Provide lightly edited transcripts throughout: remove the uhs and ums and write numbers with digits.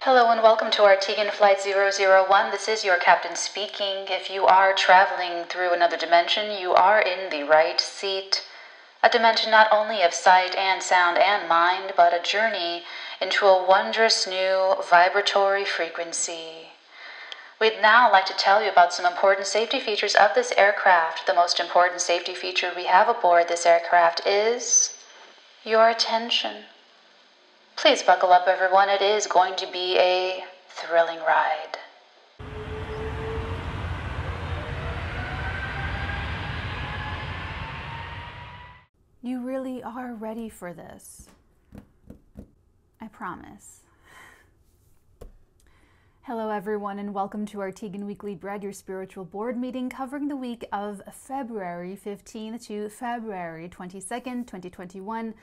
Hello and welcome to Arteagan Flight 001. This is your captain speaking. If you are traveling through another dimension, you are in the right seat. A dimension not only of sight and sound and mind, but a journey into a wondrous new vibratory frequency. We'd now like to tell you about some important safety features of this aircraft. The most important safety feature we have aboard this aircraft is your attention. Please buckle up, everyone. It is going to be a thrilling ride. You really are ready for this. I promise. Hello, everyone, and welcome to Arteagan Weekly Bread, your spiritual board meeting covering the week of February 15th to February 22nd, 2021.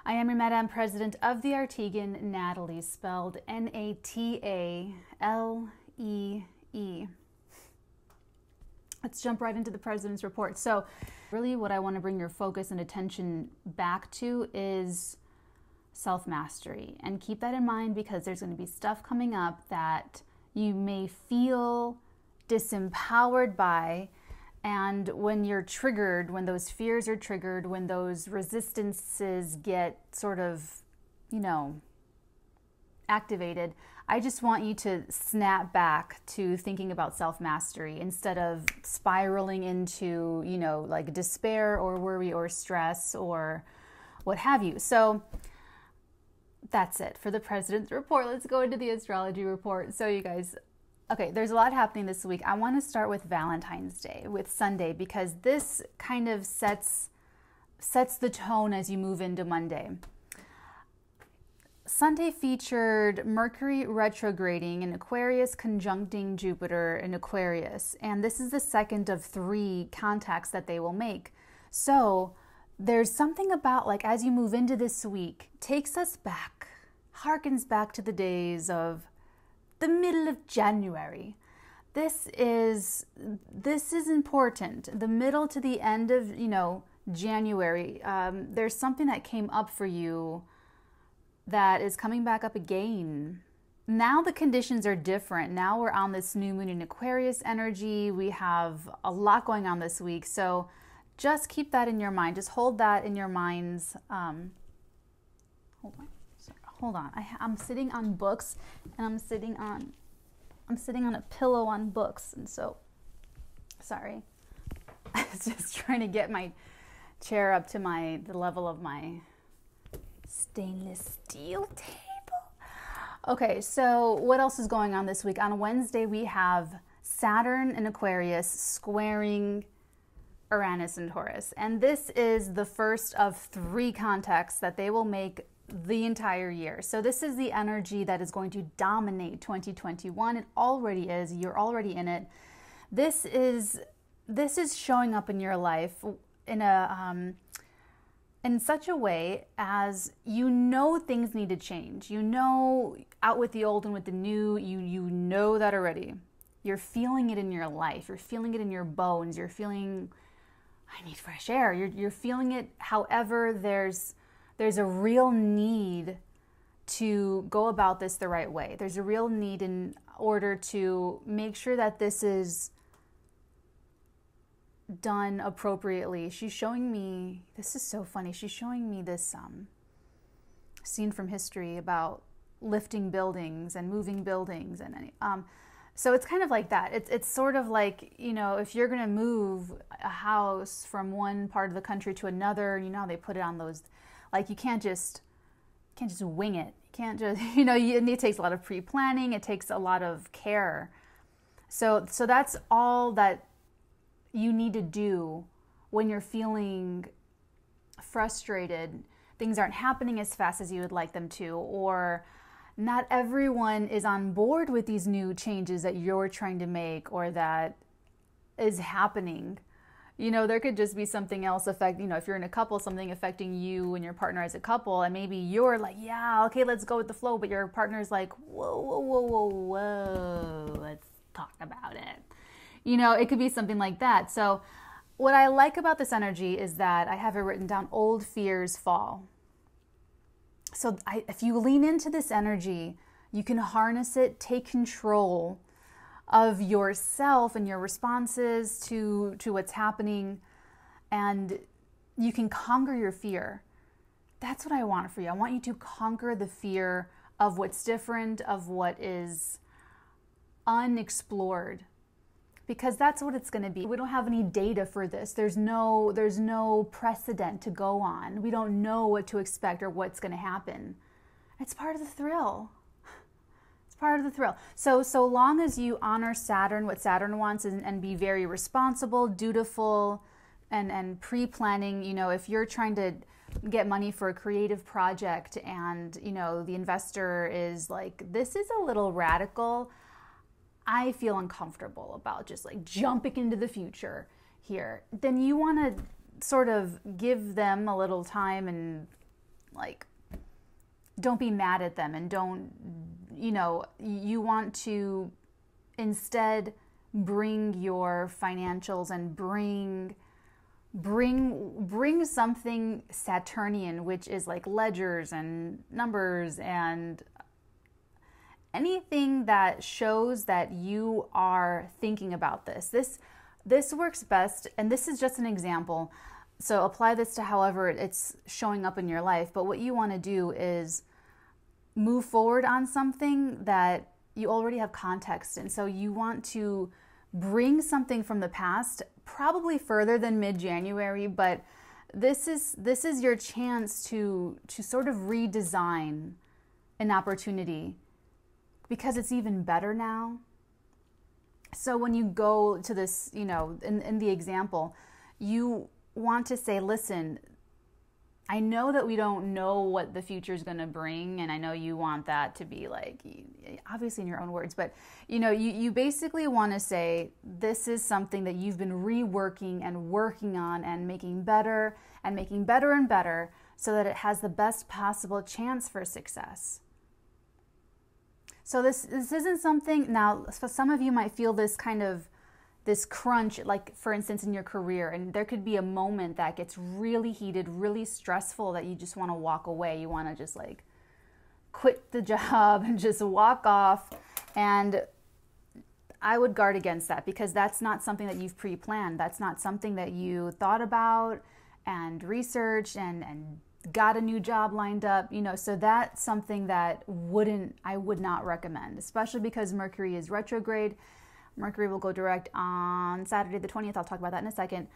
I am your Madam President of the Arteagan, Natalie, spelled N-A-T-A-L-E-E. Let's jump right into the President's report. So really what I want to bring your focus and attention back to is self-mastery. And keep that in mind because there's going to be stuff coming up that you may feel disempowered by. And when you're triggered, when those fears are triggered, when those resistances get sort of, activated, I just want you to snap back to thinking about self-mastery instead of spiraling into, like despair or worry or stress or what have you. So that's it for the President's report. Let's go into the astrology report. So you guys, okay, there's a lot happening this week. I want to start with Valentine's Day, with Sunday, because this kind of sets the tone as you move into Monday. Sunday featured Mercury retrograding in Aquarius conjuncting Jupiter in Aquarius, and this is the second of 3 contacts that they will make. So there's something about, like, as you move into this week, takes us back, harkens back to the days of the middle of January. This is important. The middle to the end of, January. There's something that came up for you that is coming back up again. Now the conditions are different. Now we're on this new moon in Aquarius energy. We have a lot going on this week. So just keep that in your mind. Just hold that in your minds. Hold on. I'm sitting on books, and I'm sitting on a pillow on books, and so sorry. I was just trying to get my chair up to the level of my stainless steel table. Okay, so what else is going on this week? On Wednesday, we have Saturn in Aquarius squaring Uranus in Taurus, and this is the first of 3 contacts that they will make the entire year. So this is the energy that is going to dominate 2021. It already is. You're already in it. This is showing up in your life in such a way as things need to change. Out with the old and with the new. You know that already. You're feeling it in your life. You're feeling it in your bones. You're feeling, I need fresh air. You're feeling it. However, there's a real need to go about this the right way. There's a real need in order to make sure that this is done appropriately. She's showing me, this is so funny, she's showing me this scene from history about lifting buildings and moving buildings. And so it's kind of like that. It's sort of like, if you're going to move a house from one part of the country to another, they put it on those, like, you can't just wing it. You can't just, it takes a lot of pre-planning. It takes a lot of care. So that's all that you need to do when you're feeling frustrated. Things aren't happening as fast as you would like them to, or not everyone is on board with these new changes that you're trying to make or that is happening. There could just be something else if you're in a couple, something affecting you and your partner as a couple, and maybe you're like, yeah, okay, let's go with the flow, but your partner's like, whoa, let's talk about it. It could be something like that. So what I like about this energy is that I have it written down, old fears fall. So if you lean into this energy, You can harness it, take control of yourself and your responses to what's happening, and you can conquer your fear. That's what I want for you. I want you to conquer the fear of what's different, of what is unexplored, because that's what it's going to be. We don't have any data for this. There's no precedent to go on. We don't know what to expect or what's going to happen. It's part of the thrill. It's part of the thrill. So long as you honor Saturn, what Saturn wants, and be very responsible, dutiful, and pre-planning. You know, if you're trying to get money for a creative project and, you know, the investor is like, this is a little radical, I feel uncomfortable about just like jumping into the future here, then you want to sort of give them a little time and like, don't be mad at them, and don't, you know, you want to instead bring your financials and bring something Saturnian, which is like ledgers and numbers and anything that shows that you are thinking about this. This works best, and this is just an example. So apply this to however it's showing up in your life. But what you want to do is move forward on something that you already have context in. So you want to bring something from the past, probably further than mid-January, but this is your chance to sort of redesign an opportunity, because it's even better now. So when you go to this, you know, in the example, you want to say, listen, I know that we don't know what the future is going to bring, and I know you want that to be like, obviously in your own words, but you know, you basically want to say, this is something that you've been reworking and working on and making better and better so that it has the best possible chance for success. So this isn't something, now for some of you might feel this kind of this crunch, like for instance in your career, and there could be a moment that gets really heated, really stressful, that you just want to walk away. You want to just like quit the job and just walk off. And I would guard against that, because that's not something that you've pre-planned. That's not something that you thought about and researched and got a new job lined up, you know. So that's something that I would not recommend, especially because Mercury is retrograde. Mercury will go direct on Saturday the 20th. I'll talk about that in a second.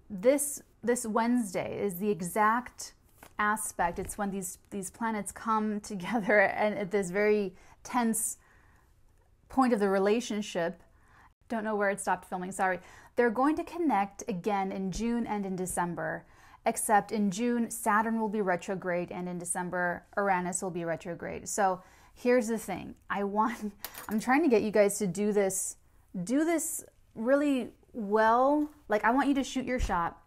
This Wednesday is the exact aspect. It's when these planets come together and at this very tense point of the relationship. Don't know where it stopped filming, sorry. They're going to connect again in June and in December, except in June, Saturn will be retrograde, and in December, Uranus will be retrograde. So here's the thing. I'm trying to get you guys to do this really well. Like, I want you to shoot your shot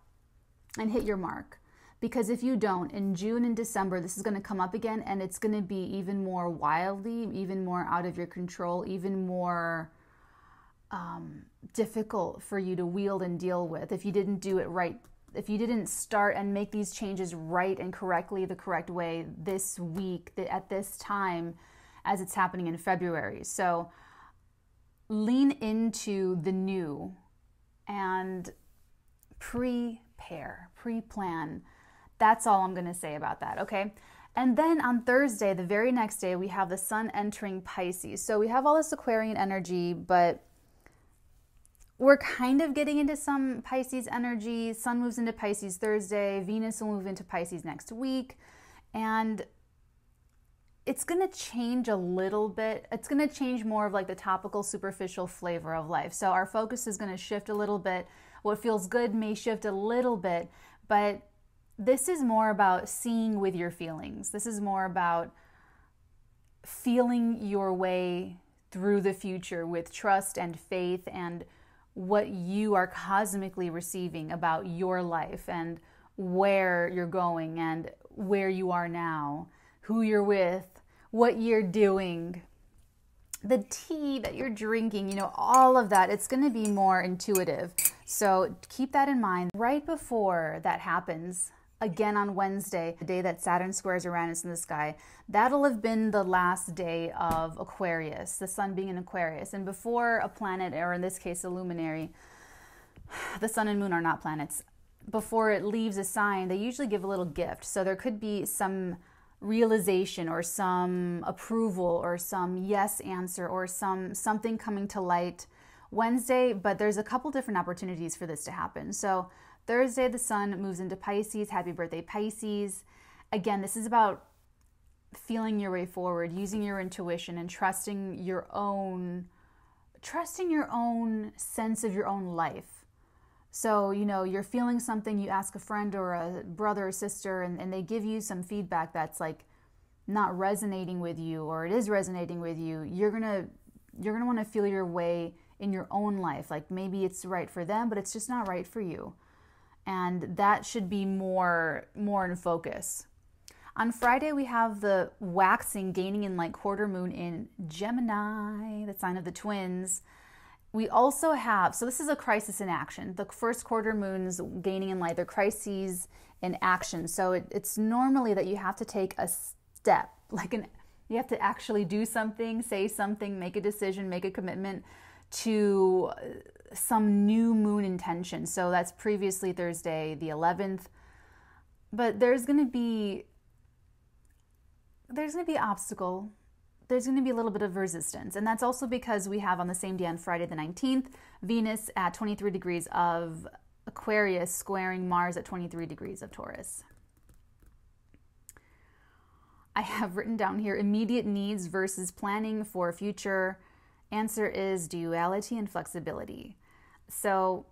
and hit your mark. Because if you don't, in June and December, this is going to come up again, and it's going to be even more wildly, even more out of your control, even more difficult for you to wield and deal with if you didn't do it right. If you didn't start and make these changes right and correctly, the correct way this week, at this time, as it's happening in February. So lean into the new and prepare, pre-plan. That's all I'm going to say about that, okay? And then on Thursday, the very next day, we have the sun entering Pisces. So we have all this Aquarian energy, but we're kind of getting into some Pisces energy. Sun moves into Pisces Thursday. Venus will move into Pisces next week. And it's going to change a little bit. It's going to change more of like the topical, superficial flavor of life. So our focus is going to shift a little bit. What feels good may shift a little bit, but this is more about seeing with your feelings. This is more about feeling your way through the future with trust and faith and what you are cosmically receiving about your life and where you're going and where you are now, who you're with, what you're doing, the tea that you're drinking, you know, all of that. It's going to be more intuitive. So keep that in mind. Right before that happens, again on Wednesday, the day that Saturn squares Uranus in the sky, that'll have been the last day of Aquarius, the sun being in Aquarius. And before a planet, or in this case a luminary, the sun and moon are not planets, before it leaves a sign, they usually give a little gift. So there could be some realization or some approval or some yes answer or something coming to light Wednesday, but there's a couple different opportunities for this to happen. So Thursday, the sun moves into Pisces. Happy birthday, Pisces. Again, this is about feeling your way forward, using your intuition and trusting your own sense of your own life. So, you know, you're feeling something, you ask a friend or a brother or sister, and they give you some feedback that's like not resonating with you, or it is resonating with you. You're gonna want to feel your way in your own life. Like maybe it's right for them, but it's just not right for you. And that should be more in focus. On Friday, we have the waxing, gaining in light quarter moon in Gemini, the sign of the twins. We also have, so this is a crisis in action. The first quarter moons gaining in light, they're crises in action. So it's normally that you have to take a step, you have to actually do something, say something, make a decision, make a commitment to some new moon intention. So that's previously Thursday, the 11th. But there's going to be obstacle. There's going to be a little bit of resistance. And that's also because we have on the same day on Friday the 19th, Venus at 23 degrees of Aquarius squaring Mars at 23 degrees of Taurus. I have written down here immediate needs versus planning for future. Answer is duality and flexibility. So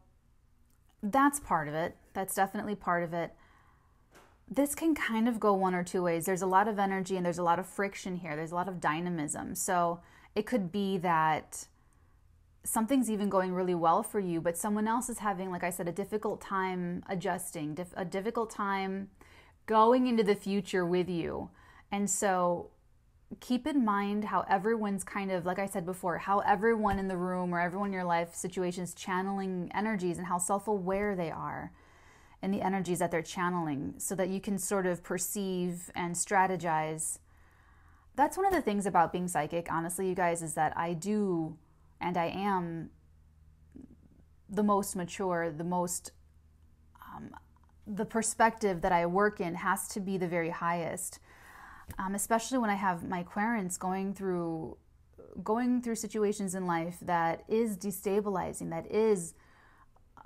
that's part of it. That's definitely part of it. This can kind of go one or two ways. There's a lot of energy and there's a lot of friction here. There's a lot of dynamism. So it could be that something's even going really well for you, but someone else is having, like I said, a difficult time adjusting, a difficult time going into the future with you. And so keep in mind how everyone's kind of, like I said before, how everyone in the room or everyone in your life situation is channeling energies and how self-aware they are and the energies that they're channeling so that you can sort of perceive and strategize. That's one of the things about being psychic, honestly, you guys, is that I do and I am the most mature, the perspective that I work in has to be the very highest. Especially when I have my Aquarians going through situations in life that is destabilizing, that is,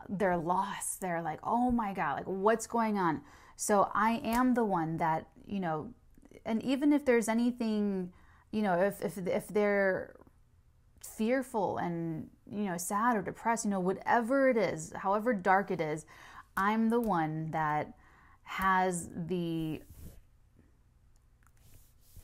they're lost. They're like, oh my God, like what's going on? So I am the one that, you know, and even if there's anything, you know, if they're fearful and, you know, sad or depressed, you know, whatever it is, however dark it is, I'm the one that has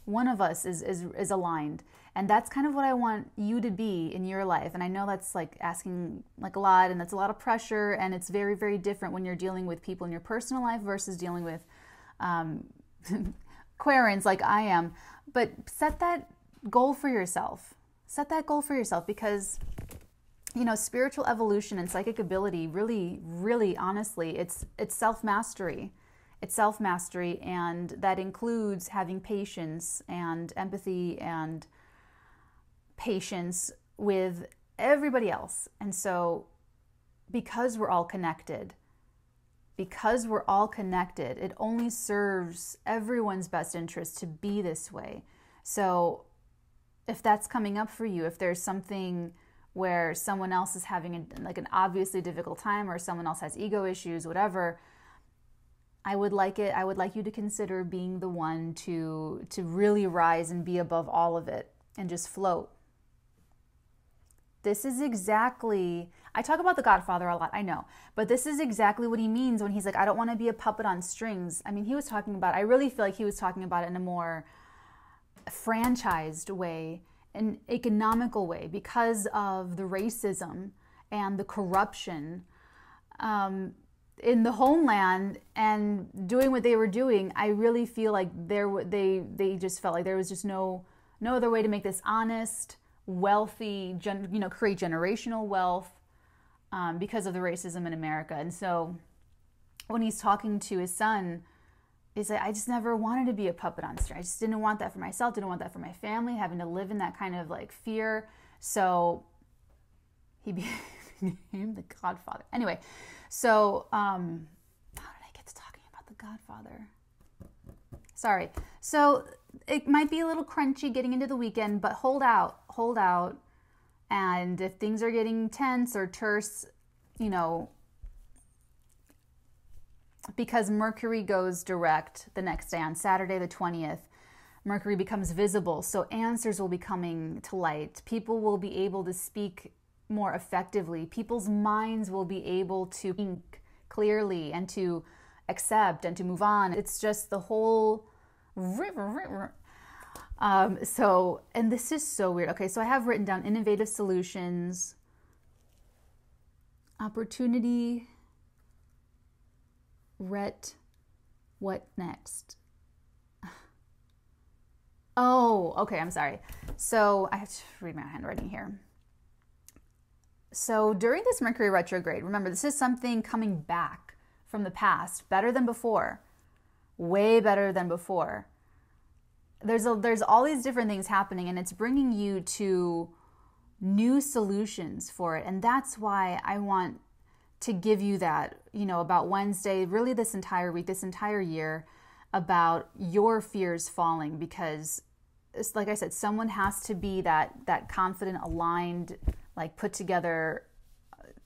one of us is aligned. And that's kind of what I want you to be in your life. And I know that's like asking like a lot, and that's a lot of pressure, and it's very, very different when you're dealing with people in your personal life versus dealing with Aquarians like I am. But set that goal for yourself. Set that goal for yourself because, you know, spiritual evolution and psychic ability really, really honestly, it's self-mastery. It's self-mastery, and that includes having patience and empathy and patience with everybody else. And so because we're all connected, it only serves everyone's best interest to be this way. So if that's coming up for you, if there's something where someone else is having an obviously difficult time, or someone else has ego issues, whatever, I would like you to consider being the one to really rise and be above all of it and just float. This is exactly, I talk about the Godfather a lot, I know, but this is exactly what he means when he's like, I don't want to be a puppet on strings. I mean, I really feel like he was talking about it in a more franchised way, an economical way, because of the racism and the corruption in the homeland and doing what they were doing. I really feel like they just felt like there was just no other way to make this honest, wealthy, create generational wealth because of the racism in America. And so when he's talking to his son, he's like, I just never wanted to be a puppet on string. I just didn't want that for myself, didn't want that for my family, having to live in that kind of like fear. So he became the Godfather. Anyway, so how did I get to talking about the Godfather? Sorry. So it might be a little crunchy getting into the weekend, but hold out. And if things are getting tense or terse, you know, because Mercury goes direct the next day on Saturday the 20th, Mercury becomes visible. So answers will be coming to light. People will be able to speak more effectively. People's minds will be able to think clearly and to accept and to move on. It's just the whole so, and this is so weird. Okay, so I have written down innovative solutions, opportunity, what next? Oh, okay, I'm sorry. So I have to read my handwriting here. So during this Mercury retrograde, remember, this is something coming back from the past, better than before, way better than before. There's all these different things happening, and it's bringing you to new solutions for it. And that's why I want to give you that, you know, about Wednesday, really this entire week, this entire year, about your fears falling, because it's like I said, someone has to be that confident, aligned, like put together,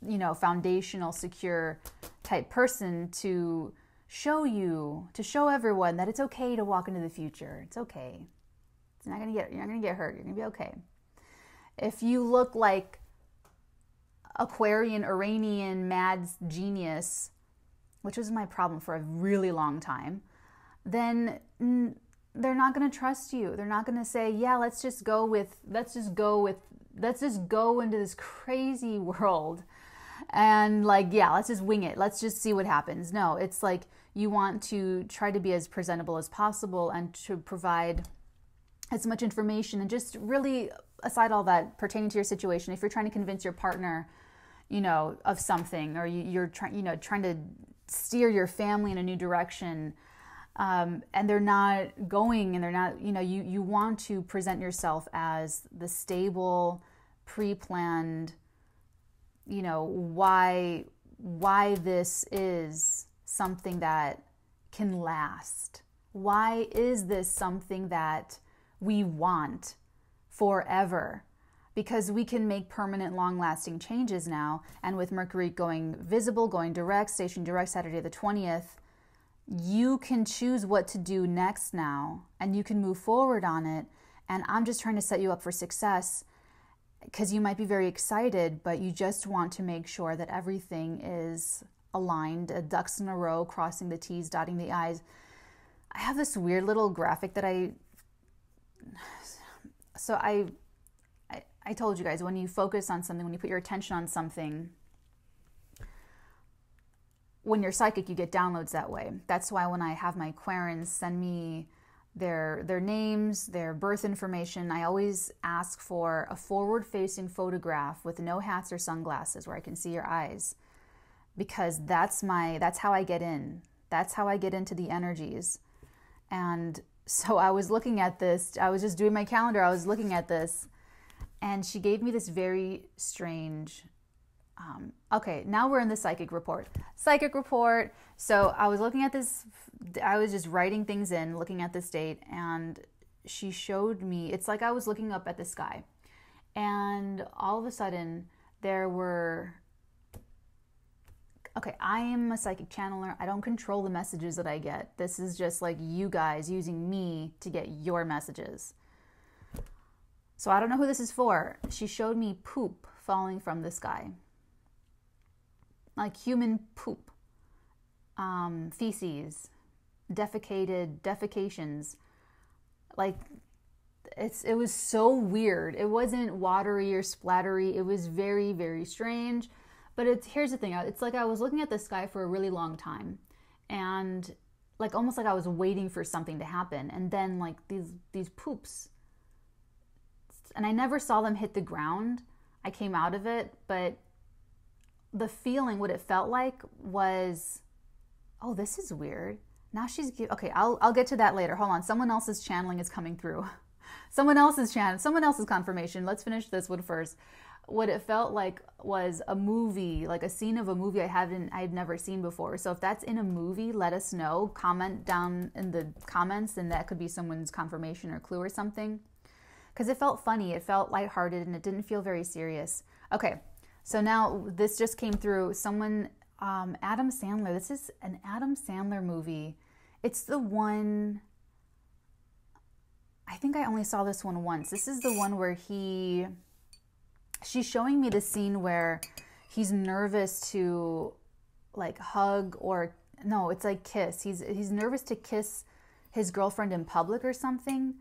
you know, foundational, secure type person to show you, to show everyone that it's okay to walk into the future. It's okay. You're not gonna get hurt. You're gonna be okay. If you look like Aquarian, Iranian, mad genius, which was my problem for a really long time, then they're not going to trust you. They're not going to say, yeah, let's just go into this crazy world and like, yeah, let's just wing it. Let's just see what happens. No, it's like you want to try to be as presentable as possible and to provide as much information and just really, aside all that pertaining to your situation, if you're trying to convince your partner, you know, of something, or you're trying to steer your family in a new direction, and they're not going, and they're not, you know, you want to present yourself as the stable, pre-planned, you know, why this is something that can last. Why is this something that we want forever? Because we can make permanent, long-lasting changes now. And with Mercury going visible, going direct, station direct Saturday the 20th, you can choose what to do next now, and you can move forward on it. And I'm just trying to set you up for success, because you might be very excited, but you just want to make sure that everything is aligned, ducks in a row, crossing the T's, dotting the I's. I have this weird little graphic that I told you guys, when you focus on something, when you put your attention on something, when you're psychic, you get downloads that way. That's why when I have my Aquarians send me their names, their birth information, I always ask for a forward-facing photograph with no hats or sunglasses where I can see your eyes, because that's how I get in. That's how I get into the energies. And so I was looking at this. I was just doing my calendar. I was looking at this. And she gave me this very strange, okay, now we're in the psychic report. Psychic report. So I was looking at this, I was just writing things in, looking at this date, and she showed me, it's like I was looking up at the sky. And all of a sudden, there were, okay, I am a psychic channeler. I don't control the messages that I get. This is just like you guys using me to get your messages. So I don't know who this is for. She showed me poop falling from the sky. Like human poop, feces, defecations. Like it was so weird. It wasn't watery or splattery. It was very, very strange. But here's the thing. It's like I was looking at the sky for a really long time, and like almost like I was waiting for something to happen. And then like these poops. And I never saw them hit the ground. I came out of it, but the feeling, what it felt like was Oh, this is weird. Now okay, I'll get to that later. Hold on. Someone else's channeling is coming through. Someone else's confirmation. Let's finish this one first. What it felt like was a movie, like a scene of a movie I've never seen before. So if that's in a movie, let us know. Comment down in the comments, and that could be someone's confirmation or clue or something. Because it felt funny, it felt lighthearted, and it didn't feel very serious. Okay, so now this just came through. Someone, Adam Sandler. This is an Adam Sandler movie. It's the one, I think I only saw this one once. This is the one where she's showing me the scene where he's nervous to like hug or, no, it's like kiss. He's nervous to kiss his girlfriend in public or something.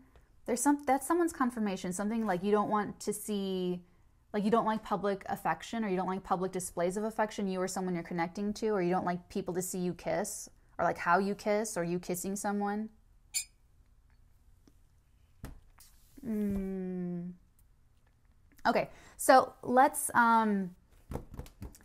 That's someone's confirmation. Something like you don't want to see, like you don't like public affection, or you don't like public displays of affection, you or someone you're connecting to, or you don't like people to see you kiss, or like how you kiss, or you kissing someone. Okay, so let's,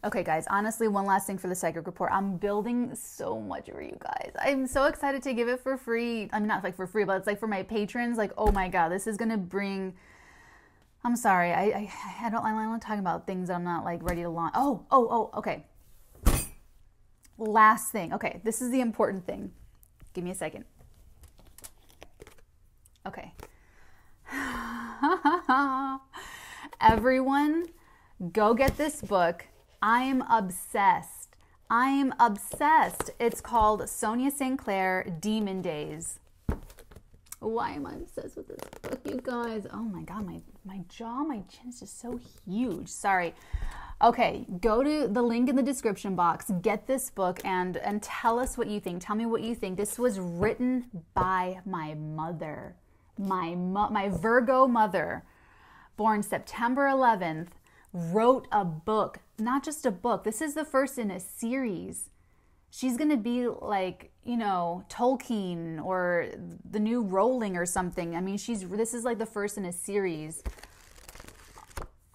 okay guys, honestly, one last thing for the psychic report. I'm building so much for you guys. I'm so excited to give it for free. I mean, not like for free, but it's like for my patrons. Like, oh my God, this is going to bring, I'm sorry. I don't like talking about things that I'm not like ready to launch. Oh, okay. Last thing. Okay, this is the important thing. Give me a second. Okay. Everyone, go get this book. I'm obsessed. It's called Sonia St. Clair, Demon Days. Why am I obsessed with this book, you guys? Oh my God, my jaw, my chin is just so huge. Sorry. Okay, go to the link in the description box, get this book, and tell us what you think. Tell me what you think. This was written by my mother, my Virgo mother, born September 11th, wrote a book. Not just a book. This is the first in a series. She's going to be like, you know, Tolkien or the new Rowling or something. I mean, this is like the first in a series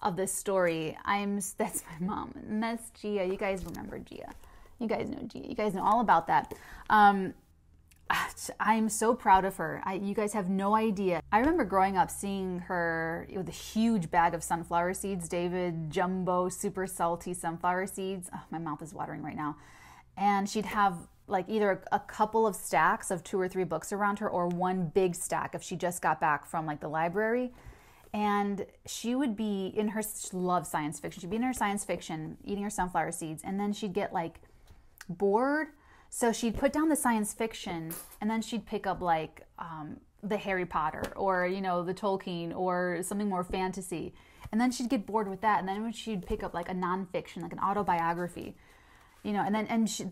of this story. That's my mom. And that's Gia. You guys remember Gia. You guys know Gia. You guys know all about that. I'm so proud of her. You guys have no idea. I remember growing up seeing her with a huge bag of sunflower seeds, David Jumbo super salty sunflower seeds. Oh, my mouth is watering right now. And she'd have like either a couple of stacks of 2 or 3 books around her, or one big stack if she just got back from like the library. And she would be in her, she loves science fiction. She'd be in her science fiction, eating her sunflower seeds, and then she'd get like bored. So she'd put down the science fiction, and then she'd pick up like the Harry Potter, or, you know, the Tolkien, or something more fantasy. And then she'd get bored with that, and then she'd pick up like a nonfiction, like an autobiography, you know. And then she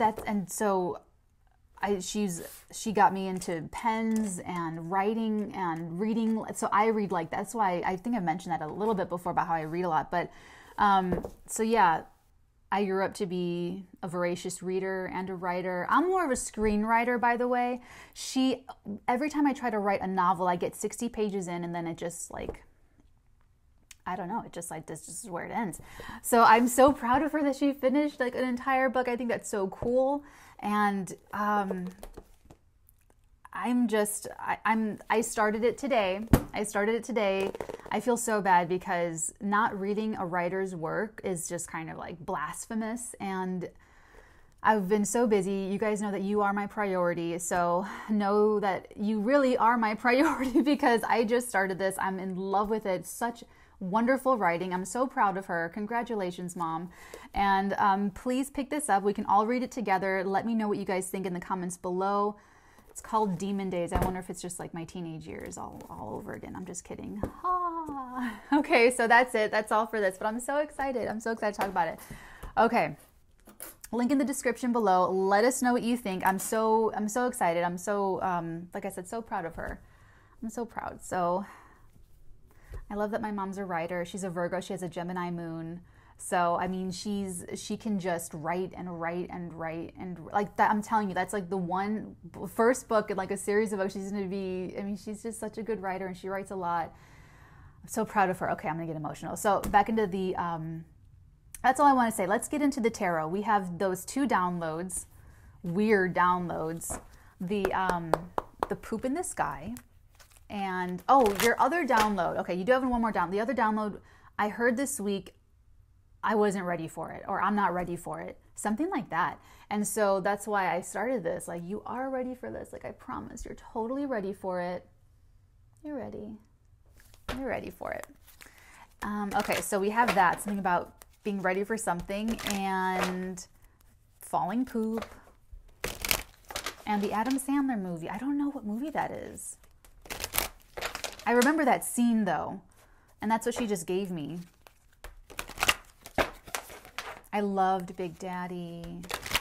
got me into pens and writing and reading. So I read like, that's why I think I mentioned that a little bit before about how I read a lot. But so yeah. I grew up to be a voracious reader and a writer. I'm more of a screenwriter, by the way. Every time I try to write a novel, I get 60 pages in, and then it just like, I don't know, it just like, this is where it ends. So I'm so proud of her that she finished like an entire book. I think that's so cool. And I started it today. I feel so bad because not reading a writer's work is just kind of like blasphemous, and I've been so busy. You guys know that you are my priority, so know that you really are my priority because I just started this. I'm in love with it. Such wonderful writing. I'm so proud of her. Congratulations, Mom. And please pick this up. We can all read it together. Let me know what you guys think in the comments below. It's called Demon Days. I wonder if it's just like my teenage years all over again. I'm just kidding. Ah. Okay, so that's it. That's all for this. But I'm so excited. I'm so excited to talk about it. Okay. Link in the description below. Let us know what you think. I'm so excited. I'm so like I said, so proud of her. I'm so proud. So I love that my mom's a writer. She's a Virgo. She has a Gemini moon. So, I mean, she can just write and like that. I'm telling you, that's like the first book in like a series of books. She's going to be, I mean, she's just such a good writer, and she writes a lot. I'm so proud of her. Okay, I'm going to get emotional. So back into the, that's all I want to say. Let's get into the tarot. We have those 2 downloads. weird downloads. The poop in the sky. And, oh, your other download. Okay, you do have one more download. The other download I heard this week, I wasn't ready for it, or I'm not ready for it. Something like that. And so that's why I started this. Like, you are ready for this. Like, I promise, you're totally ready for it. You're ready. You're ready for it. Okay, so we have that. Something about being ready for something and falling poop. And the Adam Sandler movie. I don't know what movie that is. I remember that scene, though. And that's what she just gave me. I loved Big Daddy.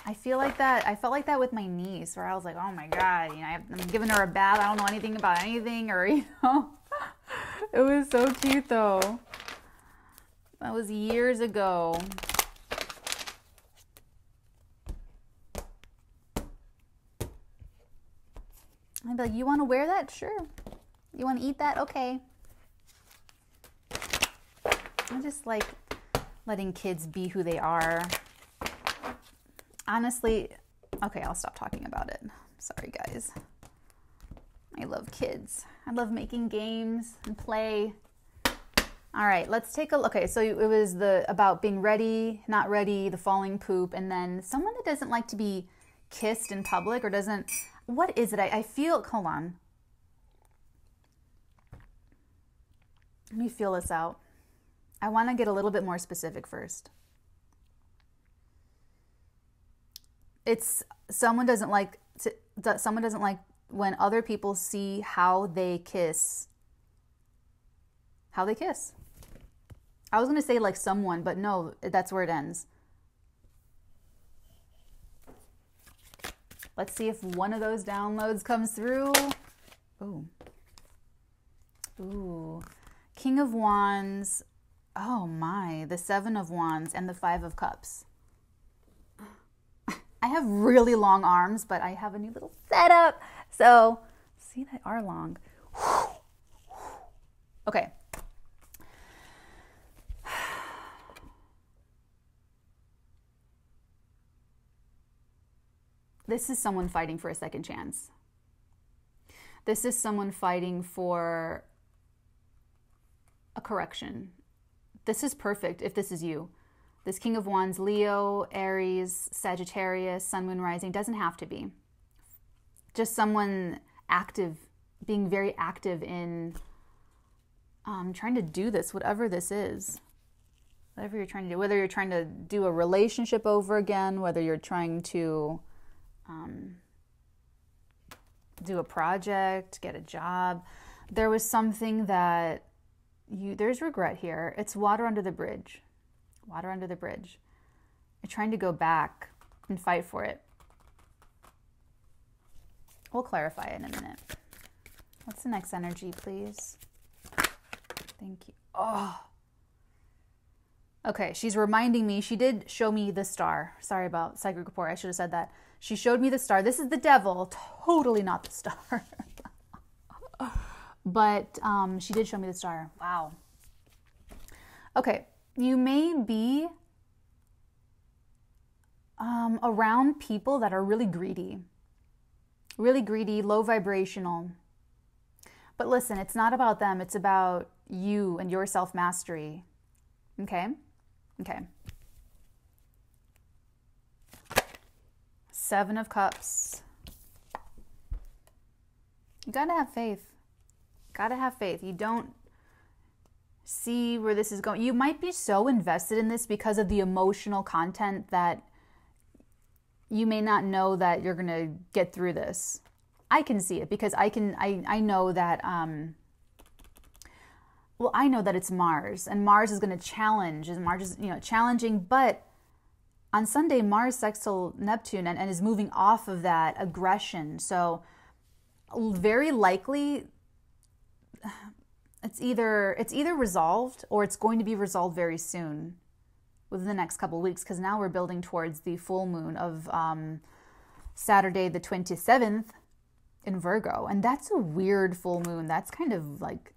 I feel like that. I felt like that with my niece, where I was like, oh my God, you know, I'm giving her a bath. I don't know anything about anything, or, you know. It was so cute, though. That was years ago. I'd be like, you want to wear that? Sure. You want to eat that? Okay. I just like letting kids be who they are. Honestly, okay, I'll stop talking about it. Sorry, guys. I love kids. I love making games and play. All right, let's take a look. Okay, so it was about being ready, not ready, the falling poop, and then someone that doesn't like to be kissed in public, or doesn't, what is it? I feel, hold on. Let me feel this out. I want to get a little bit more specific first. It's someone doesn't like when other people see how they kiss. How they kiss. I was going to say like someone, but no, that's where it ends. Let's see if one of those downloads comes through. Ooh. Ooh. King of Wands. Oh my, the Seven of Wands and the Five of Cups. I have really long arms, but I have a new little setup. So, see, they are long. Okay. This is someone fighting for a second chance. This is someone fighting for a correction. This is perfect if this is you. This King of Wands, Leo, Aries, Sagittarius, Sun, Moon, Rising, doesn't have to be. Just someone active, being very active in trying to do this, whatever this is. Whatever you're trying to do, whether you're trying to do a relationship over again, whether you're trying to do a project, get a job. There was something that there's regret here. It's water under the bridge. Water under the bridge. You're trying to go back and fight for it. We'll clarify it in a minute. What's the next energy, please? Thank you. Oh. Okay, she's reminding me. She did show me the star. Sorry about psychic report. I should have said that. She showed me the star. This is the devil. Totally not the star. But she did show me the star. Wow. Okay. You may be around people that are really greedy, low vibrational. But listen, it's not about them. It's about you and your self-mastery. Okay? Okay. Seven of Cups. You gotta have faith. Gotta have faith. You don't see where this is going. You might be so invested in this because of the emotional content that you may not know that you're gonna get through this. I can see it because I know that well, I know that it's Mars, and Mars is going to challenge, and Mars is, challenging, but on Sunday, Mars sextile Neptune and is moving off of that aggression. So very likely it's either resolved, or it's going to be resolved very soon within the next couple of weeks, because now we're building towards the full moon of Saturday the 27th in Virgo. And that's a weird full moon. That's kind of like,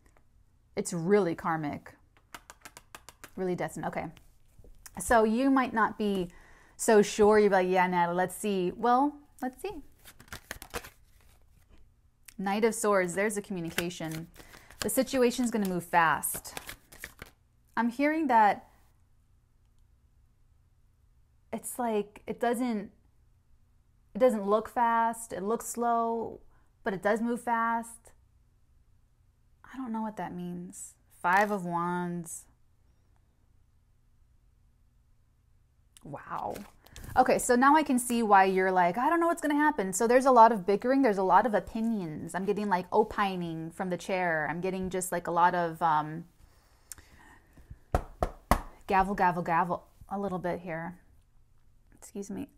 it's really karmic, really destined. Okay. So you might not be so sure. You're like, yeah, Natalie, let's see. Well, let's see. Knight of Swords, there's the communication. The situation's going to move fast. I'm hearing that it's like it doesn't look fast. It looks slow, but it does move fast. I don't know what that means. 5 of Wands. Wow. Okay, so now I can see why you're like, I don't know what's going to happen. So there's a lot of bickering. There's a lot of opinions. I'm getting like opining from the chair. I'm getting just like a lot of gavel, gavel, gavel a little bit here. Excuse me.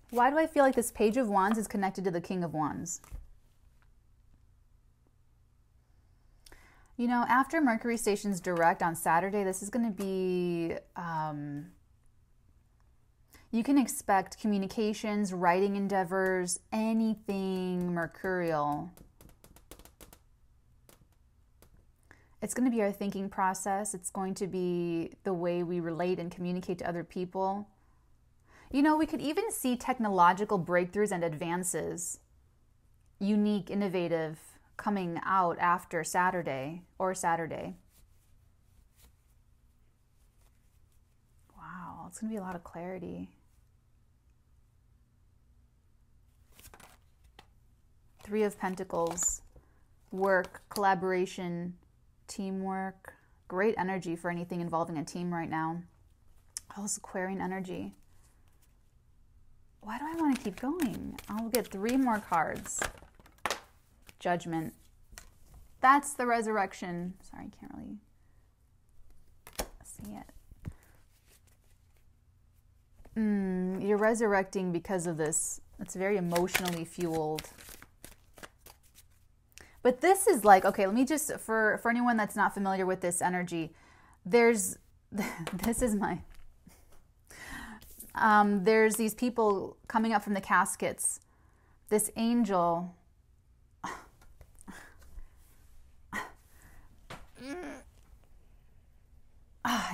Why do I feel like this Page of Wands is connected to the King of Wands? You know, after Mercury stations direct on Saturday, this is going to be, you can expect communications, writing endeavors, anything mercurial. It's going to be our thinking process. It's going to be the way we relate and communicate to other people. You know, we could even see technological breakthroughs and advances, unique, innovative, coming out after Saturday or Saturday. Wow, it's going to be a lot of clarity. 3 of Pentacles, work, collaboration, teamwork. Great energy for anything involving a team right now. Also Aquarian energy. Why do I want to keep going? I'll get 3 more cards. Judgment. That's the resurrection. Sorry, I can't really see it. You're resurrecting because of this. It's very emotionally fueled. But this is like, okay, let me just, for anyone that's not familiar with this energy, there's, this is my... there's these people coming up from the caskets. This angel.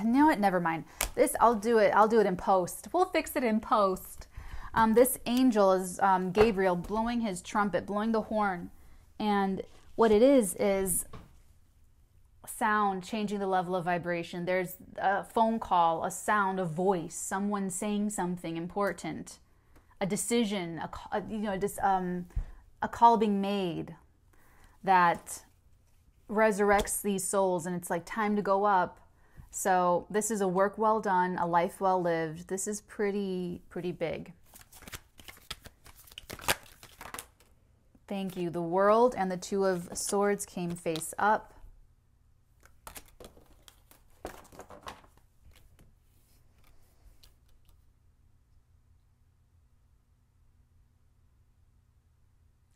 No, it. Never mind. This I'll do it. I'll do it in post. We'll fix it in post. This angel is Gabriel blowing his trumpet, blowing the horn, and what it is sound changing the level of vibration. There's a phone call, a sound, a voice, someone saying something important, a decision, a call being made that resurrects these souls, and it's like time to go up. So this is a work well done, a life well lived. This is pretty big. Thank you. The World and the 2 of Swords came face up.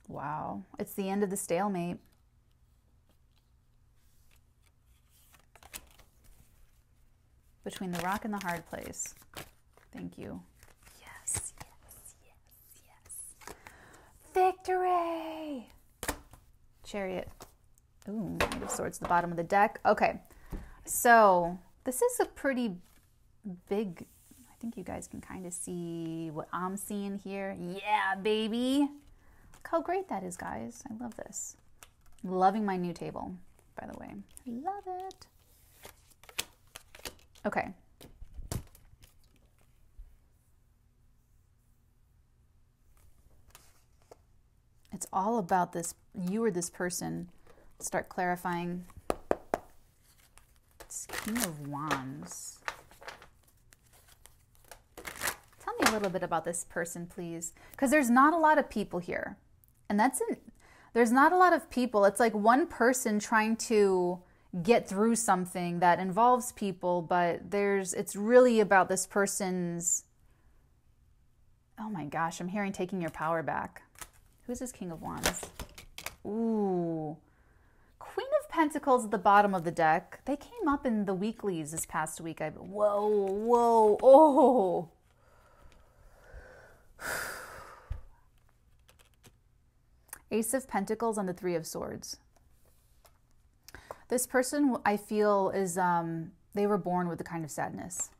Wow, it's the end of the stalemate. Between the rock and the hard place. Thank you. Yes, yes, yes, yes. Victory! Chariot. Ooh, Knight of Swords at the bottom of the deck. Okay, so this is a pretty big, I think you guys can kind of see what I'm seeing here. Yeah, baby. Look how great that is, guys. I love this. Loving my new table, by the way. Love it. Okay. It's all about this, you or this person. Start clarifying. It's King of Wands. Tell me a little bit about this person, please. Because there's not a lot of people here. And there's not a lot of people. It's like one person trying to get through something that involves people, but it's really about this person's, oh my gosh, I'm hearing taking your power back. Who's this King of Wands? Ooh. Queen of Pentacles at the bottom of the deck. They came up in the weeklies this past week. Whoa, oh. Ace of Pentacles on the 3 of Swords. This person, I feel, is they were born with a kind of sadness.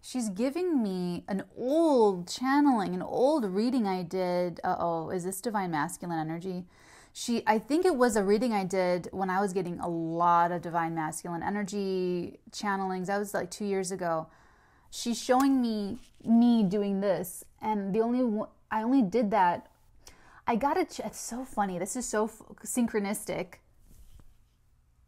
She's giving me an old channeling, an old reading I did. Uh-oh, is this divine masculine energy? I think it was a reading I did when I was getting a lot of divine masculine energy channelings. That was like 2 years ago. She's showing me doing this, and I only did that. It's so funny. This is so synchronistic,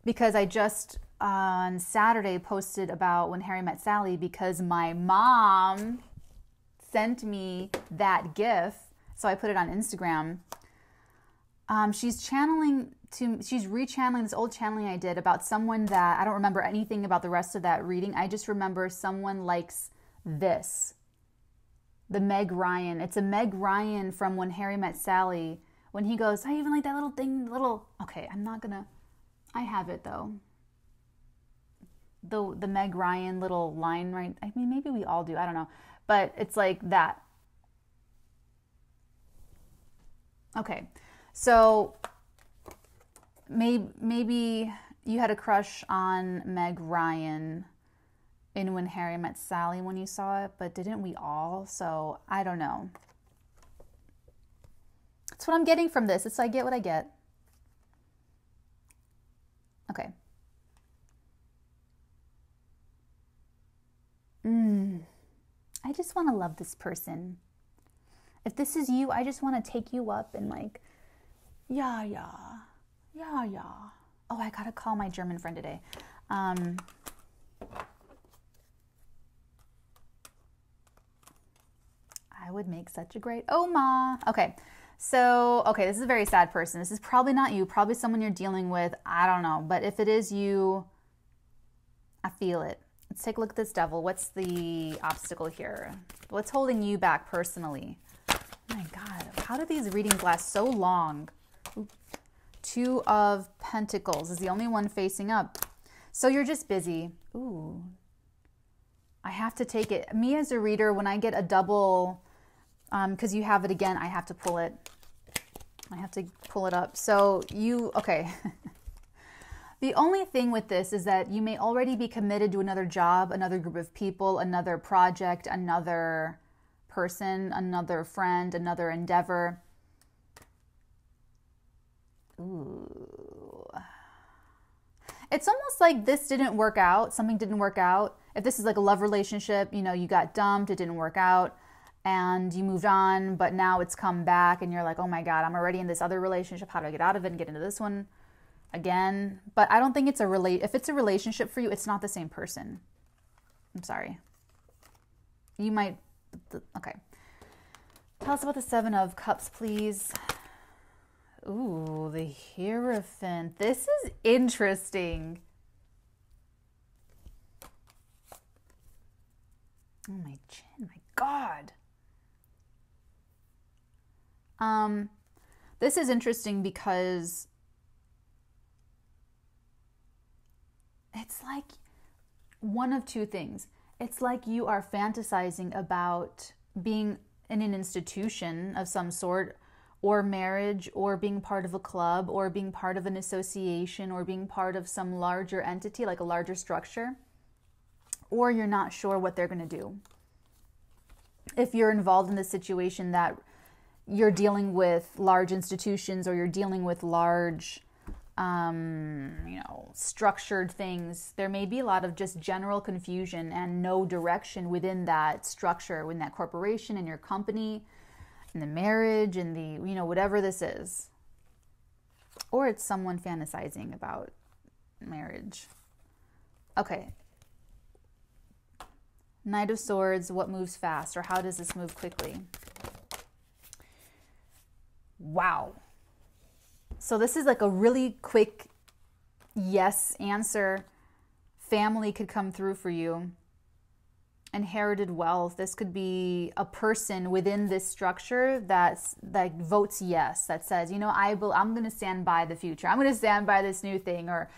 because I just on Saturday posted about When Harry Met Sally, because my mom sent me that GIF, so I put it on Instagram. She's rechanneling this old channeling I did about someone that I don't remember anything about the rest of that reading. I just remember someone likes this. The Meg Ryan. It's a Meg Ryan from When Harry Met Sally. When he goes, I even like that little thing, okay, I have it though. The Meg Ryan little line, right? I mean, maybe we all do, I don't know. But it's like that. Okay, so maybe you had a crush on Meg Ryan in When Harry Met Sally when you saw it, but didn't we all? So I don't know. That's what I'm getting from this. It's I get what I get. Okay. I just want to love this person. If this is you, I just want to take you up and like, yeah. Oh, I gotta call my German friend today. I would make such a great Oma. Okay, so, this is a very sad person. This is probably not you, probably someone you're dealing with. I don't know, but if it is you, I feel it. Let's take a look at this devil. What's the obstacle here? What's holding you back personally? Oh my God, how do these readings last so long? Two of Pentacles is the only one facing up. So you're just busy. Ooh. I have to take it. Me as a reader, when I get a double, because you have it again, I have to pull it. I have to pull it up. So okay. The only thing with this is that you may already be committed to another job, another group of people, another project, another person, another friend, another endeavor. Ooh. It's almost like this didn't work out. Something didn't work out. If this is like a love relationship, you got dumped, it didn't work out, and you moved on, but now it's come back and you're like, oh my God, I'm already in this other relationship. How do I get out of it and get into this one again? But I don't think it's if it's a relationship for you, it's not the same person. I'm sorry. You might, okay. Tell us about the Seven of Cups, please. Ooh, the Hierophant. This is interesting. Oh, my chin, my God. This is interesting because it's like one of two things. It's like you are fantasizing about being in an institution of some sort, or marriage, or being part of a club, or being part of an association, or being part of some larger entity, like a larger structure, or you're not sure what they're going to do. If you're involved in the situation that you're dealing with large institutions, or you're dealing with large, structured things, there may be a lot of just general confusion and no direction within that structure, within that corporation, in your company, in the marriage, in the, whatever this is. Or it's someone fantasizing about marriage. Okay. Knight of Swords, what moves fast, or how does this move quickly? Wow. So this is like a really quick yes answer. Family could come through for you. Inherited wealth. This could be a person within this structure that votes yes, that says, I'm going to stand by the future. I'm going to stand by this new thing. Or,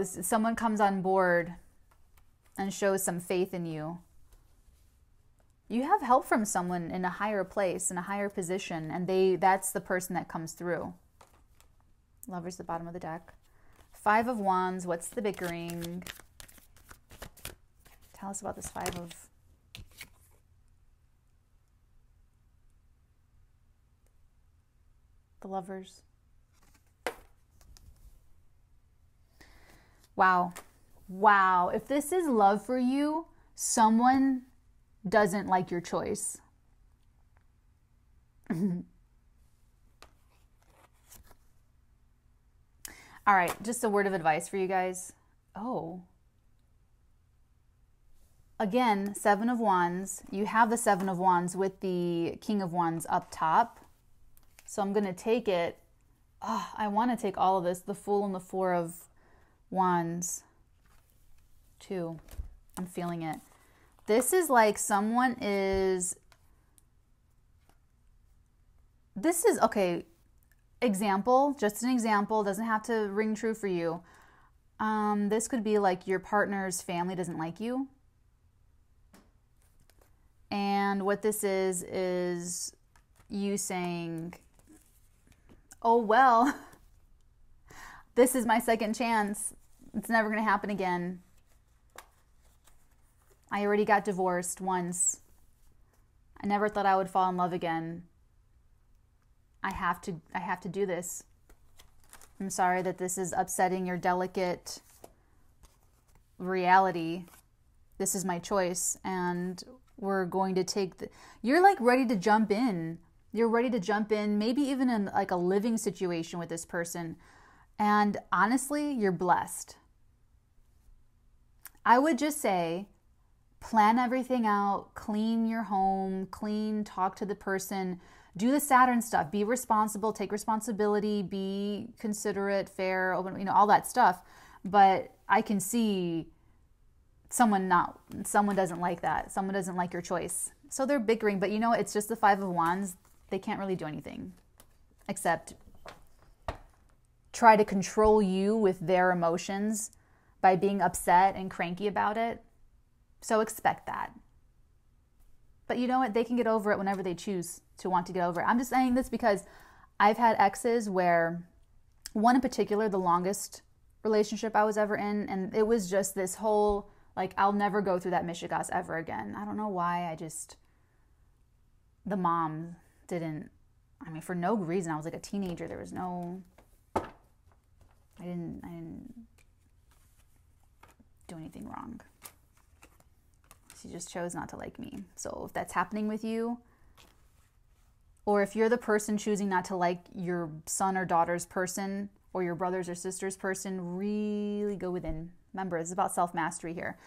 someone comes on board and shows some faith in you. You have help from someone in a higher place, in a higher position, and that's the person that comes through. Lovers at the bottom of the deck. Five of Wands. What's the bickering? Tell us about this Five of... the Lovers. Wow. Wow. If this is love for you, someone doesn't like your choice. All right, just a word of advice for you guys. Oh. Again, Seven of Wands. You have the Seven of Wands with the King of Wands up top. So I'm going to take it. Oh, I want to take all of this. The Fool and the Four of Wands. Too. I'm feeling it. This is like someone is... This is, okay, example, just an example, doesn't have to ring true for you. This could be like your partner's family doesn't like you. And what this is you saying, oh, well, this is my second chance. It's never going to happen again. I already got divorced once. I never thought I would fall in love again. I have to do this. I'm sorry that this is upsetting your delicate reality. This is my choice, and we're going to take the... You're like ready to jump in. You're ready to jump in, maybe even in like a living situation with this person. And honestly, you're blessed. I would just say, plan everything out, clean your home, talk to the person, do the Saturn stuff, be responsible, take responsibility, be considerate, fair, open, you know, all that stuff. But I can see someone doesn't like that. Someone doesn't like your choice. So they're bickering, but you know, it's just the Five of Wands. They can't really do anything except try to control you with their emotions by being upset and cranky about it. So expect that. But you know what? They can get over it whenever they choose to want to get over it. I'm just saying this because I've had exes where, one in particular, the longest relationship I was ever in, and it was just this whole, like, I'll never go through that Michigas ever again. I don't know why. The mom didn't, I mean, for no reason. I was like a teenager. There was no, I didn't do anything wrong. She just chose not to like me. So if that's happening with you, or if you're the person choosing not to like your son or daughter's person, or your brother's or sister's person, really go within. Remember, it's about self-mastery here.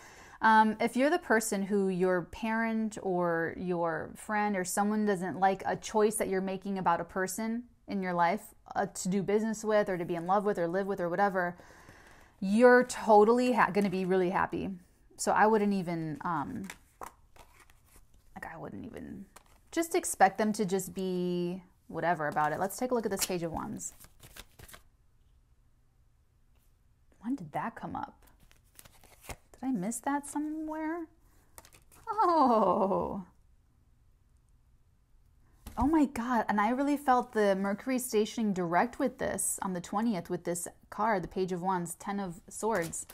If you're the person who your parent or your friend or someone doesn't like a choice that you're making about a person in your life to do business with or to be in love with or live with or whatever, you're totally going to be really happy. So I wouldn't even, just expect them to just be whatever about it. Let's take a look at this Page of Wands. When did that come up? Did I miss that somewhere? Oh my God. And I really felt the Mercury stationing direct with this on the 20th with this card, the Page of Wands, 10 of Swords.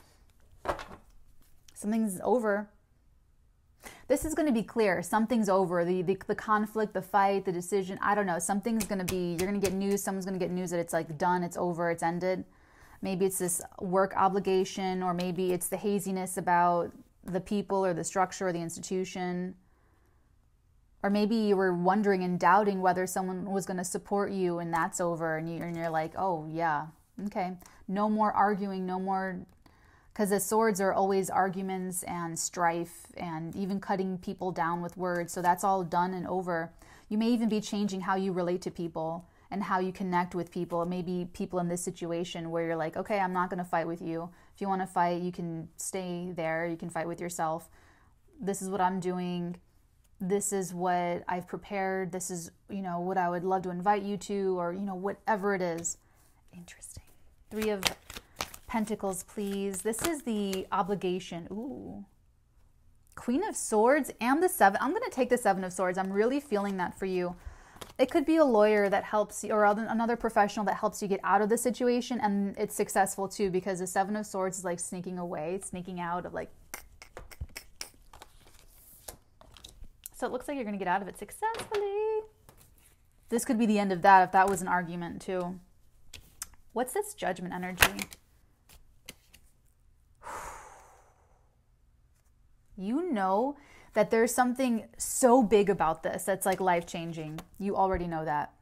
Something's over. This is going to be clear. Something's over. The conflict, the fight, the decision. I don't know. Something's going to be, you're going to get news. Someone's going to get news that it's like done. It's over. It's ended. Maybe it's this work obligation, or maybe it's the haziness about the people or the structure or the institution. Or maybe you were wondering and doubting whether someone was going to support you, and that's over. And you're like, oh, yeah, okay. No more arguing, no more... Because the swords are always arguments and strife and even cutting people down with words. So that's all done and over. You may even be changing how you relate to people and how you connect with people. Maybe people in this situation where you're like, okay, I'm not going to fight with you. If you want to fight, you can stay there. You can fight with yourself. This is what I'm doing. This is what I've prepared. This is, you know, what I would love to invite you to, or, you know, whatever it is. Interesting. Three of Pentacles, please. This is the obligation. Ooh. Queen of Swords and the Seven. I'm going to take the Seven of Swords. I'm really feeling that for you. It could be a lawyer that helps you, or another professional that helps you get out of the situation, and it's successful too, because the Seven of Swords is like sneaking away, sneaking out of like. So it looks like you're going to get out of it successfully. This could be the end of that if that was an argument too. What's this Judgment energy? You know that there's something so big about this that's like life-changing. You already know that.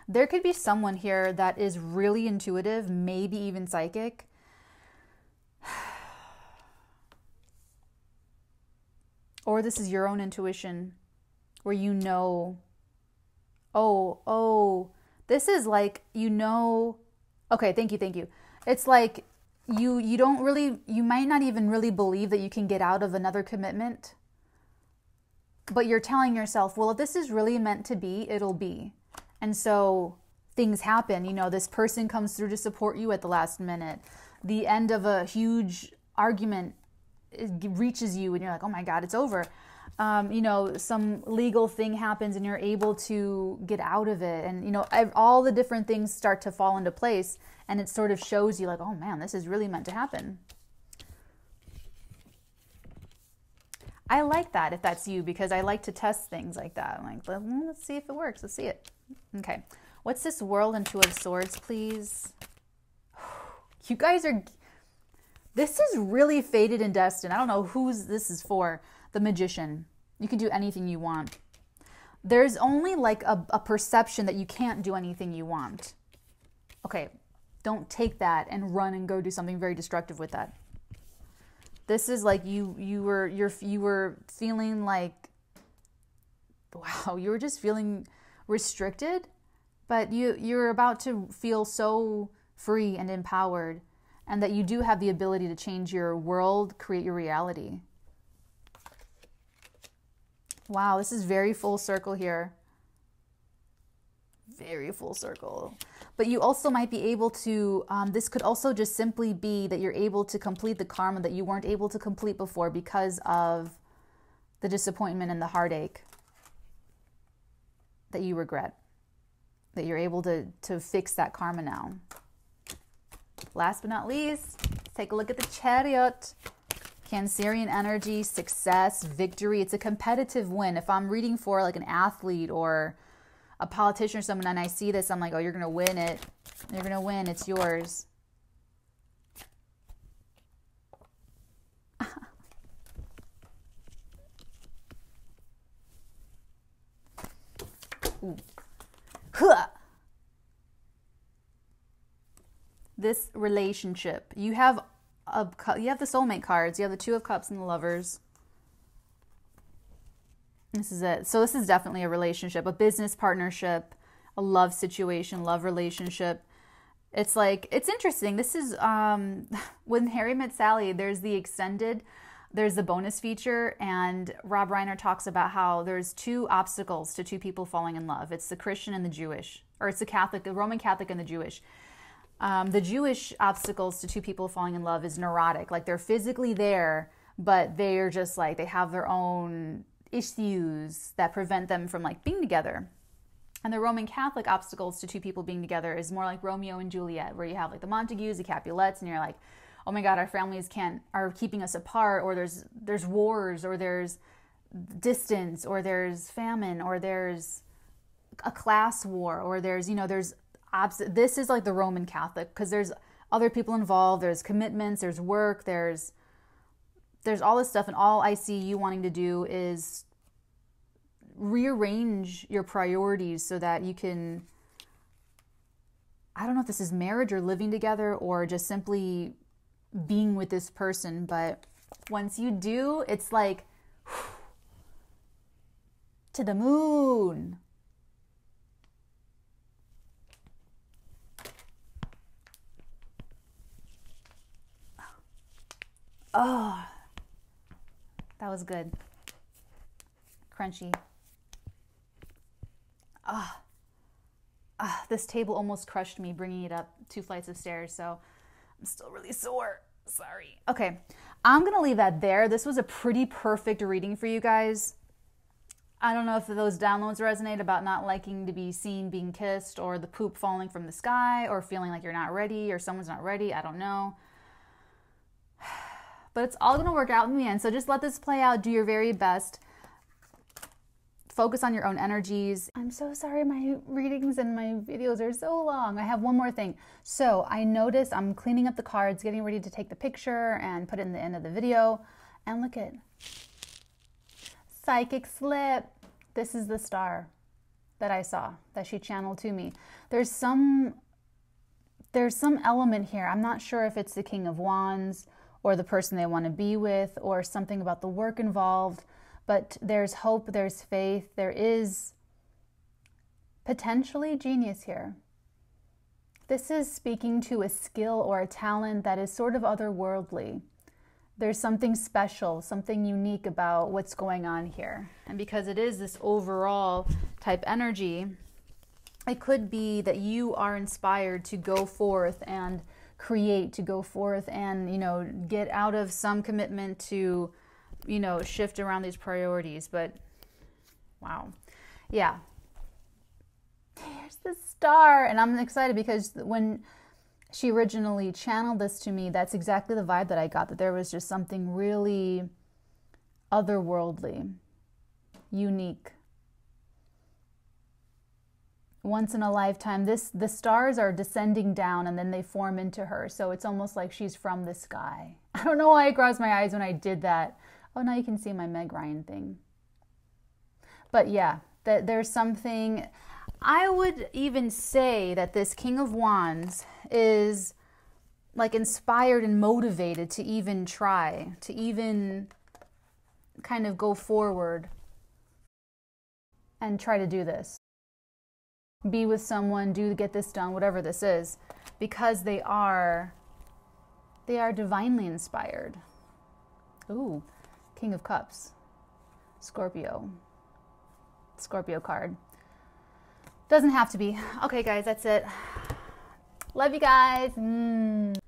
There could be someone here that is really intuitive, maybe even psychic. Or this is your own intuition where you know, oh, this is like, you know, okay, thank you. It's like you don't really, you might not even really believe that you can get out of another commitment, but you're telling yourself, well, if this is really meant to be, it'll be. And so things happen, you know, this person comes through to support you at the last minute. The end of a huge argument, it reaches you and you're like, oh my God, it's over. You know, some legal thing happens and you're able to get out of it. And, you know, all the different things start to fall into place, and it sort of shows you like, oh man, this is really meant to happen. I like that if that's you, because I like to test things like that. I'm like, let's see if it works. Let's see it. Okay. What's this World and Two of Swords, please? You guys are... This is really fated and destined. I don't know who's this is for. The Magician. You can do anything you want. There's only like a perception that you can't do anything you want. Okay, don't take that and run and go do something very destructive with that. This is like you were feeling like, wow, you were just feeling restricted, but you're about to feel so free and empowered, and that you do have the ability to change your world, create your reality. Wow, this is very full circle here. Very full circle. But you also might be able to, this could also just simply be that you're able to complete the karma that you weren't able to complete before because of the disappointment and the heartache that you regret. That you're able to fix that karma now. Last but not least, let's take a look at the Chariot. Cancerian energy, success, victory. It's a competitive win. If I'm reading for like an athlete or a politician or someone and I see this, I'm like, oh, you're going to win it. You're going to win. It's yours. Ooh. Huh. This relationship. You have the soulmate cards. You have the Two of Cups and the Lovers. This is it. So this is definitely a relationship, a business partnership, a love situation, love relationship. It's like, it's interesting. This is, when Harry Met Sally, there's the extended, there's the bonus feature, and Rob Reiner talks about how there's two obstacles to two people falling in love. It's the Christian and the Jewish, or it's the Catholic, the Roman Catholic and the Jewish. The Jewish obstacles to two people falling in love is neurotic. Like, they're physically there, but they're just like, they have their own issues that prevent them from like being together. And the Roman Catholic obstacles to two people being together is more like Romeo and Juliet, where you have like the Montagues, the Capulets, and you're like, oh my God, our families are keeping us apart, or there's wars, or there's distance, or there's famine, or there's a class war, or there's, you know, this is like the Roman Catholic, because there's other people involved, there's commitments, there's work, there's all this stuff, and all I see you wanting to do is rearrange your priorities so that you can, I don't know if this is marriage or living together or just simply being with this person, but once you do, it's like to the moon. Oh, that was good. Crunchy. This table almost crushed me bringing it up 2 flights of stairs, so I'm still really sore. Sorry. Okay, I'm going to leave that there. This was a pretty perfect reading for you guys. I don't know if those downloads resonate about not liking to be seen being kissed, or the poop falling from the sky, or feeling like you're not ready or someone's not ready. I don't know. But it's all going to work out in the end. So just let this play out. Do your very best. Focus on your own energies. I'm so sorry my readings and my videos are so long. I have one more thing. So I noticed I'm cleaning up the cards, getting ready to take the picture and put it in the end of the video. And look at Psychic Slip. This is the star that I saw, that she channeled to me. There's some element here. I'm not sure if it's the King of Wands or the person they want to be with, or something about the work involved, but there's hope, there's faith, there is potentially genius here. This is speaking to a skill or a talent that is sort of otherworldly. There's something special, something unique about what's going on here. And because it is this overall type energy, it could be that you are inspired to go forth and create, to go forth and, you know, get out of some commitment to, you know, shift around these priorities. But wow. Yeah. Here's the star. And I'm excited because when she originally channeled this to me, that's exactly the vibe that I got, that there was just something really otherworldly, unique. Once in a lifetime, the stars are descending down and then they form into her. So it's almost like she's from the sky. I don't know why I crossed my eyes when I did that. Oh, now you can see my Meg Ryan thing. But yeah, there's something. I would even say that this King of Wands is like inspired and motivated to even try, to even kind of go forward and try to do this. Be with someone, get this done, whatever this is, because they are divinely inspired. Ooh, King of Cups, Scorpio card. Doesn't have to be. Okay, guys, that's it. Love you guys.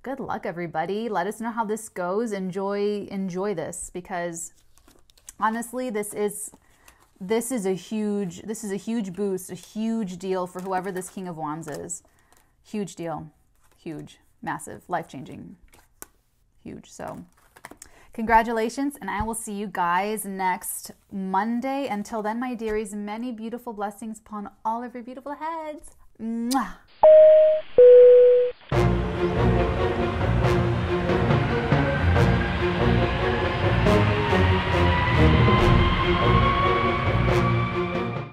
Good luck, everybody. Let us know how this goes. Enjoy this, because honestly, this is a huge boost, a huge deal for whoever this King of Wands is. Huge deal. Huge, massive, life-changing. Huge. So congratulations, and I will see you guys next Monday. Until then, my dearies, many beautiful blessings upon all of your beautiful heads. Mwah.